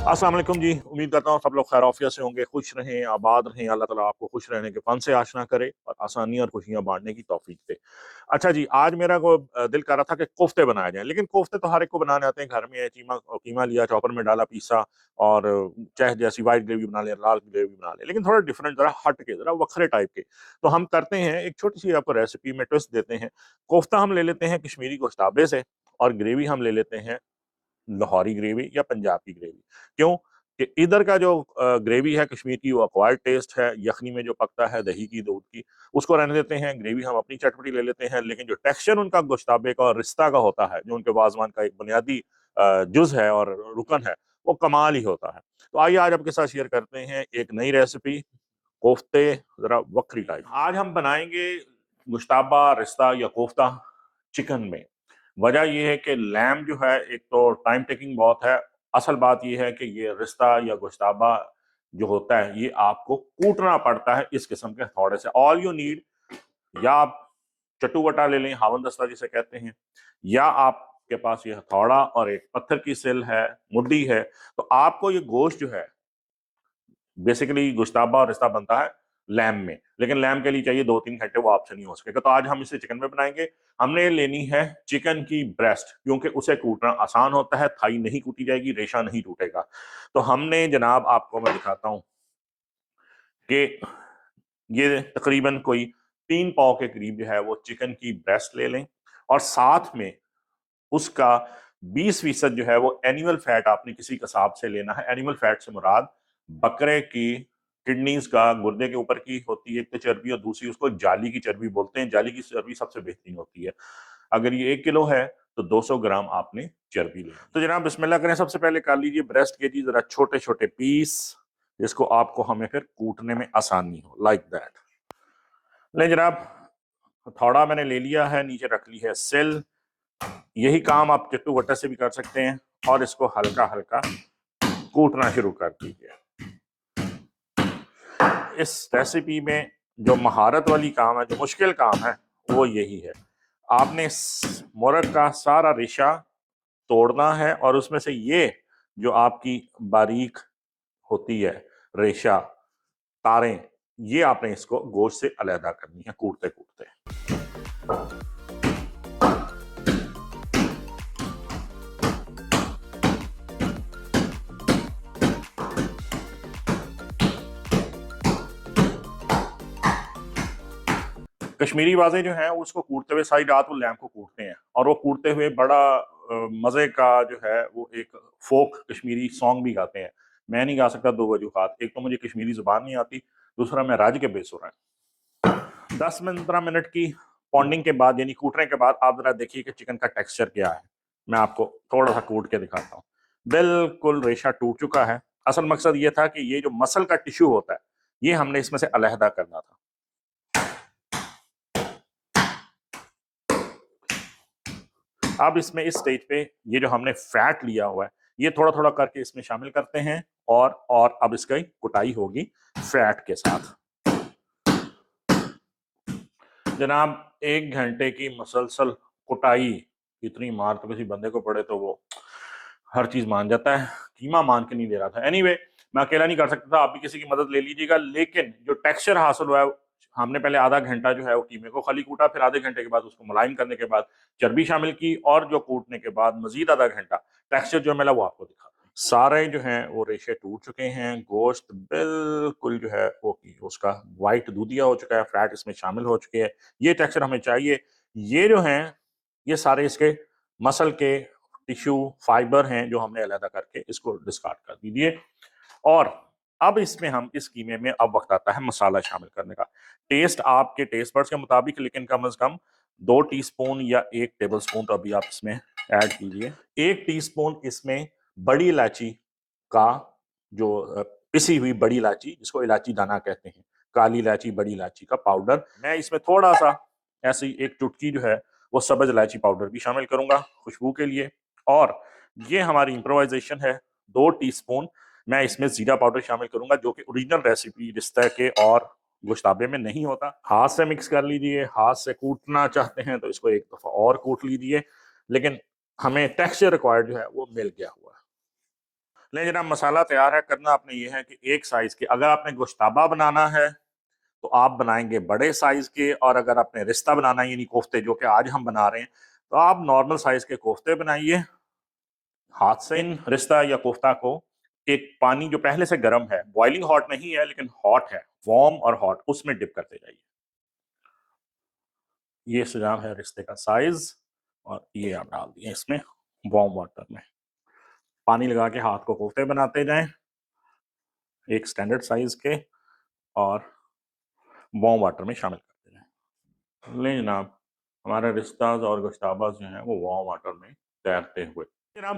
अस्सलाम वालेकुम जी। उम्मीद करता हूँ सब लोग खैर आफियत से होंगे, खुश रहें, आबाद रहें। अल्लाह ताला आपको खुश रहने के फन से आशना करे और आसानी और खुशियां बांटने की तौफीक दे। अच्छा जी, आज मेरा को दिल कर रहा था कि कोफ्ते बनाए जाएं, लेकिन कोफ्ते तो हर एक को बनाने आते हैं। घर में कीमा कीमा लिया, चॉपर में डाला, पीसा, और चाहे जैसी वाइट ग्रेवी बना ले, लाल ग्रेवी बना ले, लेकिन थोड़ा डिफरेंट, जरा हट के, जरा वखरे टाइप के। तो हम करते हैं एक छोटी सी आपको रेसिपी में ट्विस्ट देते हैं। कोफ्ता हम ले लेते हैं कश्मीरी गोश्ताबे से, और ग्रेवी हम ले लेते हैं लाहौरी ग्रेवी या पंजाब की ग्रेवी। क्यों? कि इधर का जो ग्रेवी है कश्मीर की, वो अक्वायर्ड टेस्ट है, यखनी में जो पकता है दही की, दूध की, उसको रहने देते हैं। ग्रेवी हम अपनी चटपटी ले लेते हैं, लेकिन जो टेक्सचर उनका गोश्ताबे का और रिश्ता का होता है, जो उनके वाजवान का एक बुनियादी जुज है और रुकन है, वो कमाल ही होता है। तो आइए आज आपके साथ शेयर करते हैं एक नई रेसिपी, कोफ्ते, जरा वक्री टाइप। आज हम बनाएंगे गुश्ताबा, रिश्ता या कोफ्ता चिकन में। वजह यह है कि लैम जो है, एक तो टाइम टेकिंग बहुत है। असल बात यह है कि ये रिश्ता या गोश्ताबा जो होता है, ये आपको कूटना पड़ता है इस किस्म के हथौड़े से। ऑल यू नीड, या आप चटुवटा ले लें, हावन दस्ता जिसे कहते हैं, या आपके पास ये हथौड़ा और एक पत्थर की सिल है, मुड्डी है। तो आपको ये गोश्त जो है, बेसिकली गुश्ताबा और रिश्ता बनता है लैम में, लेकिन लैम के लिए चाहिए 2-3 घंटे, वो आपसे नहीं हो सकेगा। तो आज हम इसे चिकन में बनाएंगे। हमने लेनी है चिकन की ब्रेस्ट, क्योंकि उसे कूटना आसान होता है, थाई नहीं कूटी जाएगी, रेशा नहीं टूटेगा। तो हमने जनाब, आपको मैं दिखाता हूं कि ये तकरीबन कोई 3 पाव के करीब जो है वो चिकन की ब्रेस्ट ले लें, और साथ में उसका 20% जो है वो एनिमल फैट आपने किसी कसाब से लेना है। एनिमल फैट से मुराद बकरे की किडनीज का, गुर्दे के ऊपर की होती है एक तो चर्बी, और दूसरी उसको जाली की चर्बी बोलते हैं। जाली की चर्बी सबसे बेहतरीन होती है। अगर ये 1 किलो है तो 200 ग्राम आपने चर्बी लेनी। तो जनाब बिस्मिल्लाह करें, सबसे पहले कर लीजिए ब्रेस्ट के जी जरा छोटे छोटे पीस, जिसको आपको हमें फिर कूटने में आसानी हो, लाइक दैट। ले जनाब, हथौड़ा मैंने ले लिया है, नीचे रख ली है सिल। यही काम आप चट्टू वट्टा से भी कर सकते हैं, और इसको हल्का हल्का कूटना शुरू कर दीजिए। इस रेसिपी में जो महारत वाली काम है, जो मुश्किल काम है, वो यही है। आपने मोरग का सारा रेशा तोड़ना है, और उसमें से ये जो आपकी बारीक होती है रेशा, तारें, ये आपने इसको गोश्त से अलहदा करनी है कूटते कूटते। कश्मीरी बाजें जो हैं, उसको कूटते हुए सारी रात वो लैम्प को कूटते हैं, और वो कूटते हुए बड़ा मजे का जो है वो एक फोक कश्मीरी सॉन्ग भी गाते हैं। मैं नहीं गा सकता, दो वजूहात। एक तो मुझे कश्मीरी जुबान नहीं आती, दूसरा मैं राज्य के बेसुरा है। 10-15 मिनट की पॉन्डिंग के बाद, यानी कूटने के बाद, आप जरा देखिए कि चिकन का टेक्सचर क्या है। मैं आपको थोड़ा सा कूट के दिखाता हूँ। बिल्कुल रेशा टूट चुका है। असल मकसद ये था कि ये जो मसल का टिश्यू होता है, ये हमने इसमें से अलहदा करना था। अब इसमें इस स्टेज पे ये जो हमने फैट लिया हुआ है, ये थोड़ा थोड़ा करके इसमें शामिल करते हैं, और अब इसकी कुटाई होगी फैट के साथ। जनाब 1 घंटे की मुसलसल कुटाई, इतनी मार तो किसी बंदे को पड़े तो वो हर चीज मान जाता है। कीमा मान के नहीं दे रहा था। एनीवे, मैं अकेला नहीं कर सकता था, आप भी किसी की मदद ले लीजिएगा। लेकिन जो टेक्सचर हासिल हुआ है, हमने पहले आधा घंटा जो है वो कीमे को खाली कूटा, फिर आधे घंटे के बाद उसको मुलायम करने के बाद चर्बी शामिल की, और जो कूटने के बाद मजीद आधा घंटा टेक्सचर जो मिला वो आपको दिखा। सारे जो हैं वो रेशे टूट चुके हैं, गोश्त बिल्कुल जो है वो उसका वाइट दूधिया हो चुका है, फैट इसमें शामिल हो चुके हैं। ये टेक्सचर हमें चाहिए। ये जो हैं, ये सारे इसके मसल के टिश्यू फाइबर हैं, जो हमने अलहदा करके इसको डिस्कार्ड कर दीजिए। और अब इसमें हम इस कीमे में अब वक्त आता है मसाला शामिल करने का। टेस्ट आपके टेस्ट बड्स के मुताबिक, लेकिन कम से कम 2 टीस्पून या 1 टेबल स्पून तो अभी आप इसमें ऐड कीजिए। 1 टीस्पून इसमें बड़ी इलायची का, जो पिसी हुई बड़ी इलायची, जिसको इलायची दाना कहते हैं, काली इलायची, बड़ी इलायची का पाउडर। मैं इसमें थोड़ा सा ऐसी एक चुटकी जो है वो सब्ज इलायची पाउडर भी शामिल करूंगा खुशबू के लिए। और ये हमारी इम्प्रोवाइजेशन है। 2 टीस्पून मैं इसमें जीरा पाउडर शामिल करूंगा, जो कि ओरिजिनल रेसिपी रिश्ते के और गोश्ताबे में नहीं होता। हाथ से मिक्स कर लीजिए, हाथ से कूटना चाहते हैं तो इसको एक दफ़ा और कूट लीजिए, लेकिन हमें टेक्सचर रिक्वायर्ड जो है वो मिल गया हुआ है। लेकिन जनाब मसाला तैयार है, करना आपने ये है कि एक साइज़ के, अगर आपने गोश्ताबा बनाना है तो आप बनाएंगे बड़े साइज़ के, और अगर आपने रिश्ता बनाना है यानी कोफ्ते जो कि आज हम बना रहे हैं, तो आप नॉर्मल साइज़ के कोफ्ते बनाइए हाथ से। इन रिश्ता या कोफ्ता को एक पानी जो पहले से गर्म है, बॉइलिंग हॉट नहीं है लेकिन हॉट है, वार्म और हॉट, उसमें डिप करते जाइए। ये सुझाव है रिश्ते का साइज, और ये आप डाल दिए इसमें वार्म वाटर में। पानी लगा के हाथ को कोफ्ते बनाते जाएं एक स्टैंडर्ड साइज के, और वार्म वाटर में शामिल करते जाएं। ले जनाब, हमारे रिश्ताज और गोश्ताबाज जो हैं वो वार्म वाटर में तैरते हुए। जनाब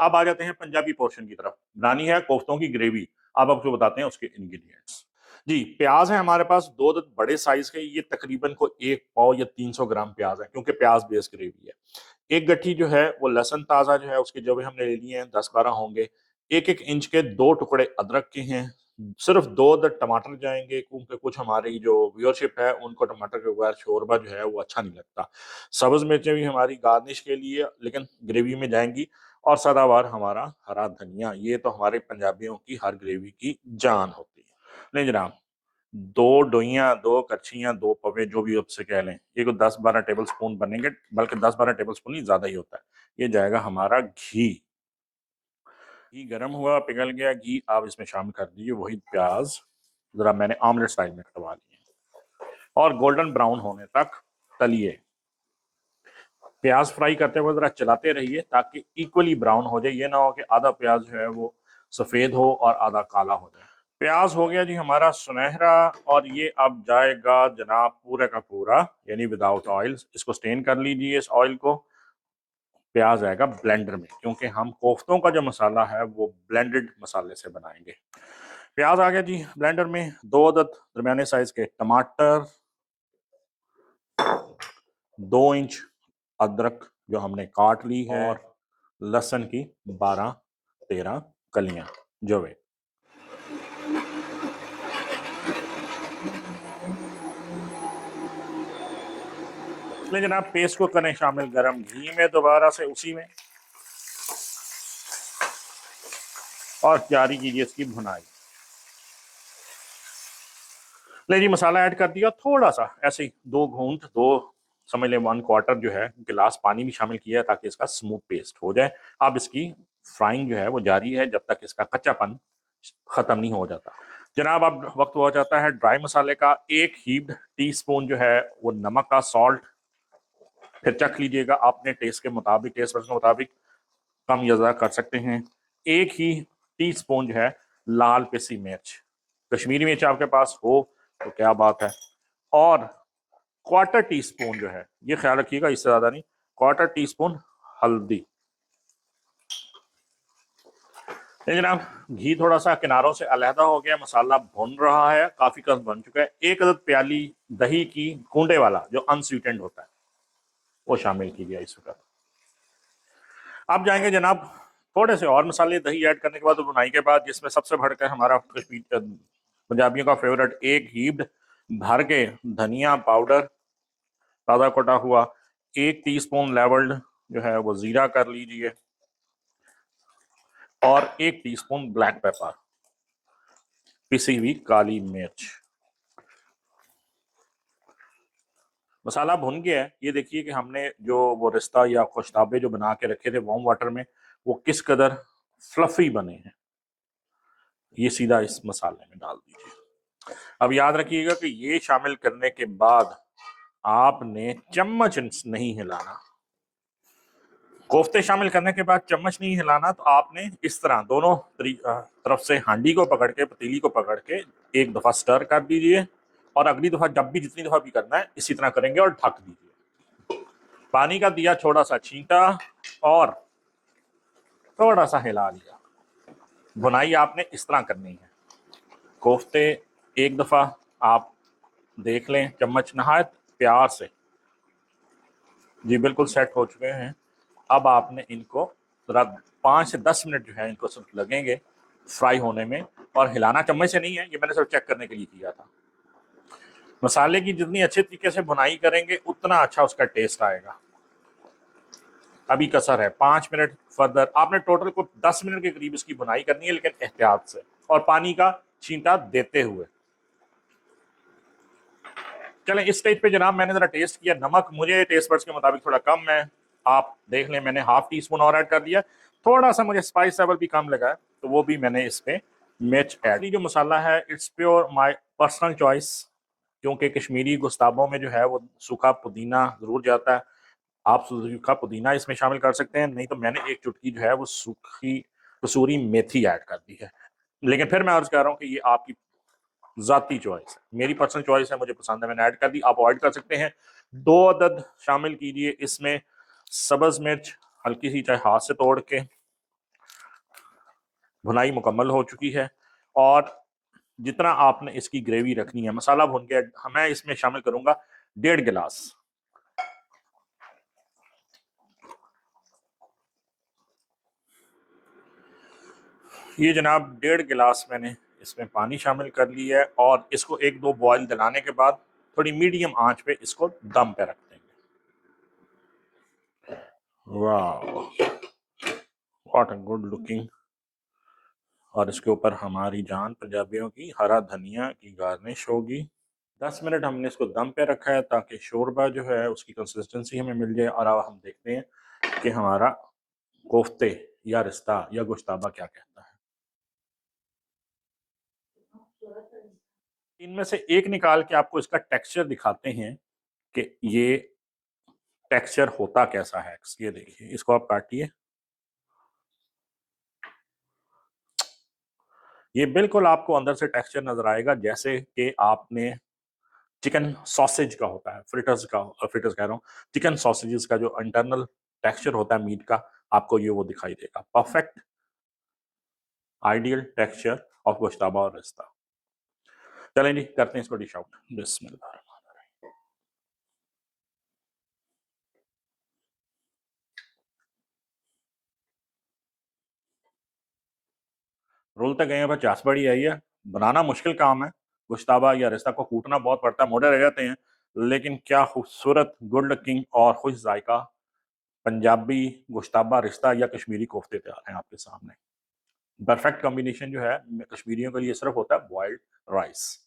अब आ जाते हैं पंजाबी पोर्शन की तरफ। बनानी है कोफ्तों की ग्रेवी। अब आपको बताते हैं उसके इंग्रेडिएंट्स। जी, प्याज है हमारे पास दो बड़े साइज के, ये तकरीबन को 1 पाव या 300 ग्राम प्याज है, क्योंकि प्याज बेस ग्रेवी है। एक गट्ठी जो है वो लहसुन ताज़ा जो है उसके जब हमने ले लिए हैं 10-12 होंगे। 1-1 इंच के 2 टुकड़े अदरक के हैं। सिर्फ 2 टमाटर जाएंगे, क्योंकि कुछ हमारी जो व्यूअरशिप है उनको टमाटर के बगैर शोरबा जो है वो अच्छा नहीं लगता। सब्ज मिर्चें भी हमारी गार्निश के लिए लेकिन ग्रेवी में जाएंगी, और सदाबहार हमारा हरा धनिया। ये तो हमारे पंजाबियों की हर ग्रेवी की जान होती है। नहीं जनाब, 2 डोइयाँ, 2 कच्छियाँ, 2 पवे, जो भी आपसे कह लें, ये को 10-12 टेबल स्पून बनेंगे, बल्कि 10-12 टेबल स्पून ही ज्यादा ही होता है। ये जाएगा हमारा घी। घी गर्म हुआ, पिघल गया घी, आप इसमें शामिल कर दीजिए वही प्याज, जरा मैंने ऑमलेट स्टाइल में कटवा लिए, और गोल्डन ब्राउन होने तक तलिए। प्याज फ्राई करते हुए जरा चलाते रहिए ताकि इक्वली ब्राउन हो जाए। ये ना हो कि आधा प्याज जो है वो सफेद हो और आधा काला हो जाए। प्याज हो गया जी हमारा सुनहरा, और ये अब जाएगा जनाब पूरे का पूरा यानी विदाउट ऑयल। इसको स्टेन कर लीजिए इस ऑयल को। प्याज आएगा ब्लेंडर में, क्योंकि हम कोफ्तों का जो मसाला है वो ब्लेंडेड मसाले से बनाएंगे। प्याज आ गया जी ब्लेंडर में। 2 दरमियाने साइज के टमाटर, 2 इंच अदरक जो हमने काट ली है, और लहसुन की 12-13 कलियां जवे। इसमें जनाब पेस्ट को करें शामिल गरम घी में, दोबारा से उसी में, और जारी कीजिए इसकी भुनाई। ले जी, मसाला ऐड कर दिया थोड़ा सा, ऐसे ही 2 घूंट, दो समझ लें 1/4 जो है गिलास पानी भी शामिल किया है ताकि इसका स्मूथ पेस्ट हो जाए। अब इसकी फ्राइंग जो है वो जारी है जब तक इसका कच्चापन खत्म नहीं हो जाता। जनाब अब वक्त हो जाता है ड्राई मसाले का। 1 हीप्ड टीस्पून जो है वो नमक का, सॉल्ट, फिर चख लीजिएगा अपने टेस्ट के मुताबिक, टेस्ट के मुताबिक कम या ज़्यादा कर सकते हैं। 1 ही टीस्पून जो है लाल पिसी मिर्च, कश्मीरी मिर्च आपके पास हो तो क्या बात है, और 1/4 टीस्पून जो है, ये ख्याल रखिएगा इससे ज्यादा नहीं, 1/4 टीस्पून हल्दी। ये जनाब घी थोड़ा सा किनारों से अलहदा हो गया, मसाला भुन रहा है, काफी कस बन चुका है। 1 अदद प्याली दही की कूंडे वाला जो अनस्वीटेंड होता है वो शामिल कीजिए इस वक्त। अब जाएंगे जनाब थोड़े से और मसाले दही ऐड करने के बाद, बुनाई के बाद, जिसमें सबसे बढ़कर हमारा पंजाबियों का फेवरेट 1 हीप्ड भर के धनिया पाउडर ताज़ा कटा हुआ, 1 टीस्पून लेवल्ड जो है वो जीरा कर लीजिए, और 1 टीस्पून ब्लैक पेपर, पिसी हुई काली मिर्च। मसाला भुन गया है। ये देखिए कि हमने जो वो रिश्ता या गोश्ताबे जो बना के रखे थे वार्म वाटर में, वो किस कदर फ्लफी बने हैं। ये सीधा इस मसाले में डाल दीजिए। अब याद रखिएगा कि ये शामिल करने के बाद आपने चम्मच नहीं हिलाना। कोफ्ते शामिल करने के बाद चम्मच नहीं हिलाना, तो आपने इस तरह दोनों तरफ से हांडी को पकड़ के, पतीली को पकड़ के एक दफा स्टर कर दीजिए, और अगली दफा जब भी जितनी दफा भी करना है इसी तरह करेंगे, और ढक दीजिए। पानी का दिया थोड़ा सा छींटा और थोड़ा सा हिला लिया। बुनाई आपने इस तरह करनी है। कोफ्ते एक दफा आप देख लें, चम्मच नहायत प्यार से, जी बिल्कुल सेट हो चुके हैं। अब आपने इनको जरा 5 से 10 मिनट जो है इनको सिर्फ लगेंगे फ्राई होने में, और हिलाना चम्मच से नहीं है, ये मैंने सिर्फ चेक करने के लिए किया था। मसाले की जितनी अच्छे तरीके से भुनाई करेंगे उतना अच्छा उसका टेस्ट आएगा। अभी कसर है 5 मिनट फर्दर, आपने टोटल को 10 मिनट के करीब इसकी बुनाई करनी है, लेकिन एहतियात से और पानी का छींटा देते हुए। चलें इस स्टेज पे जनाब मैंने जरा टेस्ट किया, नमक मुझे टेस्ट बड्स के मुताबिक थोड़ा कम है, आप देख लें, मैंने हाफ टी स्पून और ऐड कर दिया। थोड़ा सा मुझे स्पाइस लेवल भी कम लगा है, तो वो भी मैंने इस पे मिर्च ऐड। जो मसाला है it's pure my personal choice, क्योंकि कश्मीरी गुस्ताबों में जो है वो सूखा पुदीना जरूर जाता है। आप सूखा पुदीना इसमें शामिल कर सकते हैं, नहीं तो मैंने एक चुटकी जो है वो सूखी कसूरी मेथी ऐड कर दी है। लेकिन फिर मैं अर्ज कर रहा हूँ कि ये आपकी जाती चॉइस है, मेरी पर्सनल चॉइस है, मुझे पसंद है, मैंने ऐड कर दी, आप अवॉइड कर सकते हैं। 2 अदद शामिल कीजिए इसमें सब्ज मिर्च, हल्की सी चाहे हाथ से तोड़ के। भुनाई मुकम्मल हो चुकी है और जितना आपने इसकी ग्रेवी रखनी है, मसाला भुन के मैं इसमें शामिल करूंगा 1.5 गिलास। ये जनाब 1.5 गिलास मैंने इसमें पानी शामिल कर लिया है और इसको 1-2 बॉयल दिलाने के बाद थोड़ी मीडियम आंच पे इसको दम पे रख देंगे। वाह व्हाट अ गुड लुकिंग। और इसके ऊपर हमारी जान पंजाबियों की हरा धनिया की गार्निश होगी। 10 मिनट हमने इसको दम पे रखा है ताकि शोरबा जो है उसकी कंसिस्टेंसी हमें मिल जाए। और अब हम देखते हैं कि हमारा कोफ्ते या रिश्ता या गोश्ताबा क्या कहता है। इनमें से एक निकाल के आपको इसका टेक्सचर दिखाते हैं कि ये टेक्सचर होता कैसा है। ये देखिए, इसको आप काटिए, ये बिल्कुल आपको अंदर से टेक्सचर नजर आएगा जैसे कि आपने चिकन सॉसेज का होता है, फ्रिटर्स कह रहा हूँ, चिकन सॉसेजेस का जो इंटरनल टेक्सचर होता है मीट का, आपको ये वो दिखाई देगा। Perfect ideal texture of gushtaba और रिश्ता। चलें जी करते हैं इसको डिश आउट। बिस्मिल्लाह। रोल तक गए हैं, पर चास बड़ी आई है, बनाना मुश्किल काम है। गोश्ताबा या रिश्ता को कूटना बहुत पड़ता है, मोटे रह जाते हैं, लेकिन क्या खूबसूरत गुड लुकिंग और खुश जायका पंजाबी गोश्ताबा रिश्ता या कश्मीरी कोफ्ते तैयार हैं आपके सामने। परफेक्ट कॉम्बिनेशन जो है कश्मीरियों के लिए सिर्फ होता है बॉइल्ड राइस।